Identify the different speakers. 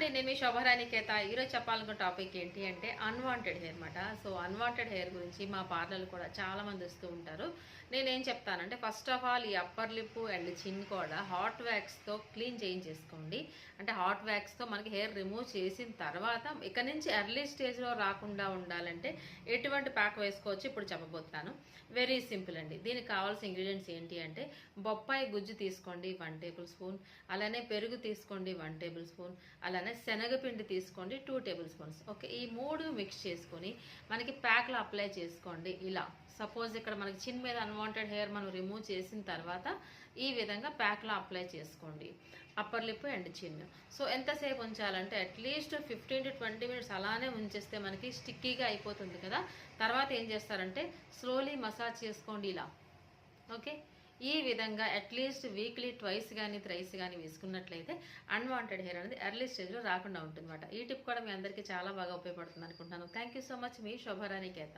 Speaker 1: అండి, నేను మీ శోభారాణికేత. ఈరోజు చెప్పాలనుకున్న టాపిక్ ఏంటి అంటే అన్వాంటెడ్ హెయిర్ అనమాట. సో అన్వాంటెడ్ హెయిర్ గురించి మా పార్లర్లు కూడా చాలామంది వస్తూ ఉంటారు. నేనేం చెప్తానంటే ఫస్ట్ ఆఫ్ ఆల్ ఈ అప్పర్ లిప్ అండ్ చిన్ కూడా హాట్ వ్యాక్స్తో క్లీన్ చేయించేసుకోండి. అంటే హాట్ వ్యాక్స్తో మనకి హెయిర్ రిమూవ్ చేసిన తర్వాత ఇక నుంచి ఎర్లీ స్టేజ్లో రాకుండా ఉండాలంటే ఎటువంటి ప్యాక్ వేసుకోవచ్చు ఇప్పుడు చెప్పబోతున్నాను. వెరీ సింపుల్ అండి. దీనికి కావాల్సిన ఇంగ్రీడియంట్స్ ఏంటి అంటే బొప్పాయి గుజ్జు తీసుకోండి 1 టేబుల్ స్పూన్, అలానే పెరుగు తీసుకోండి 1 టేబుల్ స్పూన్, అలానే శనగపిండి తీసుకోండి 2 టేబుల్ స్పూన్స్. ఓకే, ఈ 3 మిక్స్ చేసుకొని మనకి ప్యాక్లో అప్లై చేసుకోండి. ఇలా సపోజ్ ఇక్కడ మనకి చిన్ మీద అన్వాంటెడ్ హెయిర్ మనం రిమూవ్ చేసిన తర్వాత ఈ విధంగా ప్యాక్లో అప్లై చేసుకోండి అప్పర్ లిప్ అండ్ చిన్. సో ఎంతసేపు ఉంచాలంటే అట్లీస్ట్ 15 to 20 మినిట్స్ అలానే ఉంచేస్తే మనకి స్టిక్కీగా అయిపోతుంది కదా. తర్వాత ఏం చేస్తారంటే స్లోలీ మసాజ్ చేసుకోండి ఇలా. ఓకే, ఈ విధంగా అట్లీస్ట్ వీక్లీ ట్వైస్ కానీ థ్రైస్ కానీ వేసుకున్నట్లయితే అన్వాంటెడ్ హెయిర్ అనేది ఎర్లీ స్టేజ్లో రాకుండా ఉంటుంది అనమాట. ఈ టిప్ కూడా మీ అందరికీ చాలా బాగా ఉపయోగపడుతుంది అనుకుంటున్నాను. Thank you so much. మీ శోభారాణికేత.